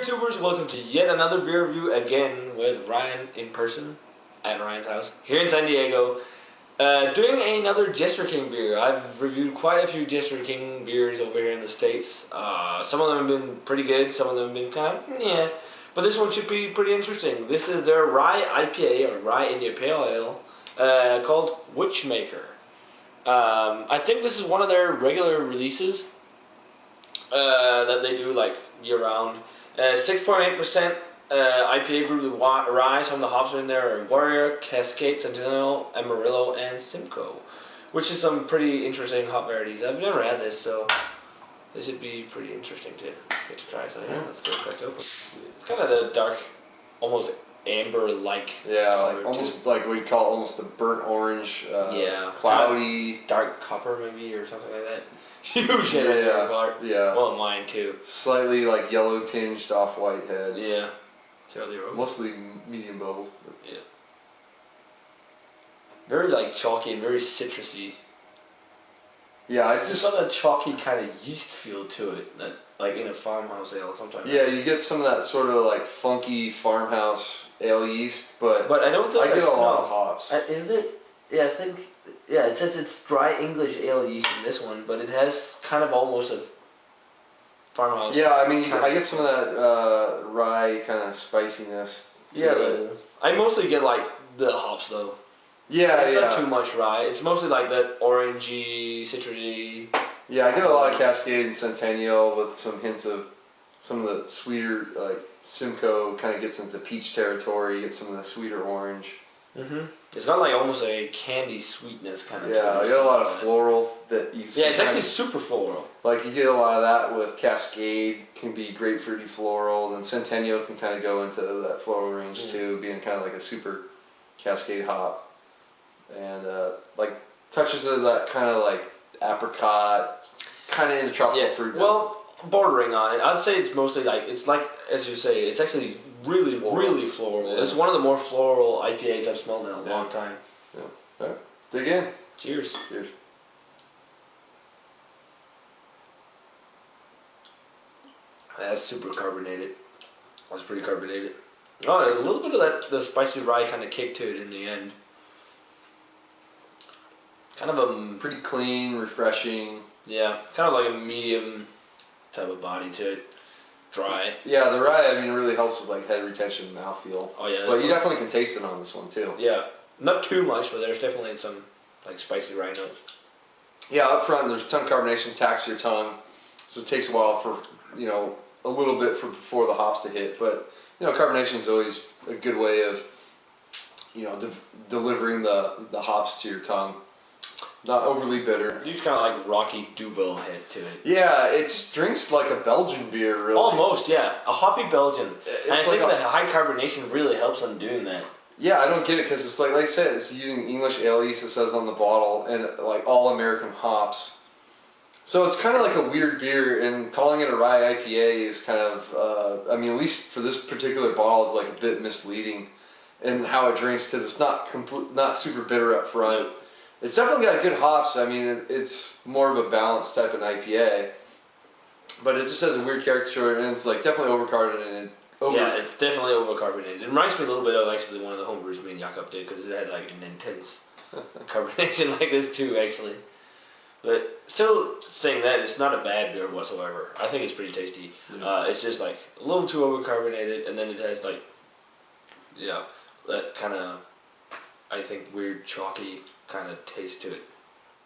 YouTubers, welcome to yet another beer review again with Ryan in person at Ryan's house here in San Diego. Doing another Jester King beer. I've reviewed quite a few Jester King beers over here in the States. Some of them have been pretty good, some of them have been kind of yeah, but this one should be pretty interesting. This is their Rye IPA or Rye India Pale Ale called Wytchmaker. I think this is one of their regular releases that they do like year round. 6.8% IPA brewed with rye. Some of the hops are in there are Warrior, Cascade, Centennial, Amarillo, and Simcoe, which is some pretty interesting hop varieties. I've never had this, so this should be pretty interesting to get to try. So yeah, let's get it cracked open. It's kind of the dark, almost amber-like. Yeah, like almost like we'd call it almost a burnt orange. Yeah, cloudy, kind of dark copper maybe or something like that. Huge yeah, yeah. Well, mine too. Slightly like yellow tinged off-white head. Yeah. Totally wrong. Mostly medium bubbles. Yeah. Very like chalky and very citrusy. Yeah, I just got a chalky kind of yeast feel to it that like in a farmhouse ale sometimes. Yeah, you get some of that sort of like funky farmhouse ale yeast, but I don't think I get a lot of hops. Is it? Yeah, I think. Yeah, it says it's dry English ale yeast in this one, but it has kind of almost a farmhouse. Yeah, I mean, I get some of that rye kind of spiciness. Yeah, I mostly get like the hops though. Yeah, it's not too much rye. It's mostly like that orangey, citrusy. Yeah, I get a lot of Cascade and Centennial with some hints of some of the sweeter, like Simcoe kind of gets into peach territory. You get some of the sweeter orange. Mhm. It's got like almost a candy sweetness kind of. Yeah, I get a lot of floral that you. Yeah, it's actually super floral. Like you get a lot of that with Cascade, can be grapefruity floral, and then Centennial can kind of go into that floral range too, being kind of like a super Cascade hop, and like touches of that kind of like apricot, kind of into tropical fruit. Well, bordering on it. I'd say it's mostly like it's like as you say, it's actually really floral. Yeah. It's one of the more floral IPAs I've smelled in a long time. Yeah. All right. Dig in. Cheers. Cheers. That's super carbonated. That's pretty carbonated. Oh, there's a little bit of the spicy rye kind of kick to it in the end. Kind of a pretty clean, refreshing. Yeah, kind of like a medium type of body to it. Dry. Yeah, the rye, I mean, it really helps with like head retention and mouthfeel. Oh yeah. But you definitely can taste it on this one too. Yeah, not too much, but there's definitely some like spicy rye notes. Yeah, up front there's a ton of carbonation, tax your tongue, so it takes a while for a little bit before the hops to hit. But carbonation is always a good way of delivering the hops to your tongue. Not overly bitter. These kind of like rocky Duvel head to it. Yeah, it just drinks like a Belgian beer, really. Almost, yeah. A hoppy Belgian. And I think the high carbonation really helps on doing that. Yeah, I don't get it because it's like I said, it's using English ale yeast, it says on the bottle, and like all American hops. So it's kind of like a weird beer, and calling it a rye IPA is kind of, I mean, at least for this particular bottle, is like a bit misleading in how it drinks because it's not super bitter up front. It's definitely got good hops. I mean, it's more of a balanced type of IPA, but it just has a weird character, and it's like definitely overcarbonated. Yeah, it's definitely overcarbonated. It reminds me a little bit of actually one of the homebrews me and Jakob did because it had like an intense carbonation like this too, actually. But still saying that, it's not a bad beer whatsoever. I think it's pretty tasty. Yeah. It's just like a little too overcarbonated, and then it has like, that kind of, I think, weird chalky kind of taste to it.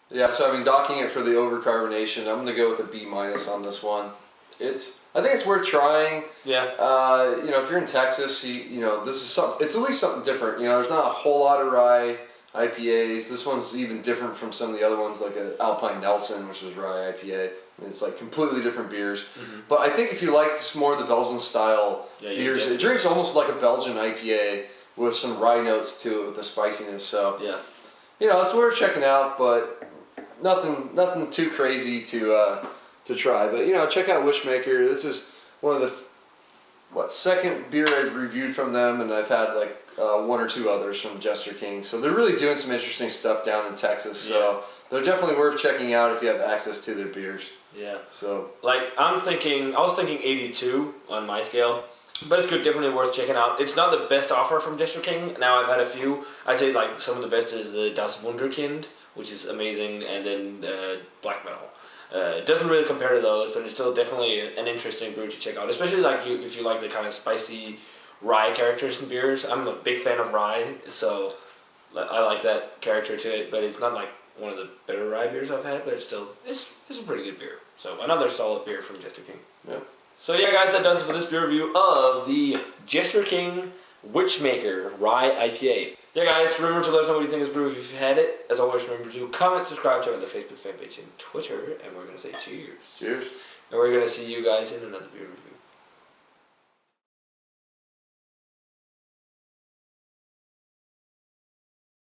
Yeah, so I mean, docking it for the overcarbonation, I'm gonna go with a B- on this one. I think it's worth trying. Yeah. If you're in Texas, this is it's at least something different. There's not a whole lot of rye IPAs. This one's even different from some of the other ones, like a Alpine Nelson, which is rye IPA. It's like completely different beers. Mm-hmm. But I think if you like more of the Belgian style beers, it drinks almost like a Belgian IPA with some rye notes to it with the spiciness. So yeah. It's worth checking out, but nothing too crazy to try. But check out Wytchmaker. This is one of the second beer I've reviewed from them, and I've had like one or two others from Jester King. So they're really doing some interesting stuff down in Texas. So they're definitely worth checking out if you have access to their beers. Yeah. So Like I was thinking 82 on my scale, but it's good, definitely worth checking out. It's not the best offer from Jester King. Now I've had a few. I'd say like some of the best is the Das Wunderkind, which is amazing, and then Black Metal. It doesn't really compare to those, but it's still definitely an interesting brew to check out, especially like if you like the kind of spicy rye characters in beers. I'm a big fan of rye, so I like that character to it, but it's not like one of the better rye beers I've had, but it's a pretty good beer. So another solid beer from Jester King. yeah. So yeah, guys, that does it for this beer review of the Jester King Wytchmaker Rye IPA. Yeah, guys, remember to let us know what you think of this brew if you've had it. As always, remember to comment, subscribe to our Facebook fan page and Twitter, and we're gonna say cheers. Cheers. And we're gonna see you guys in another beer review.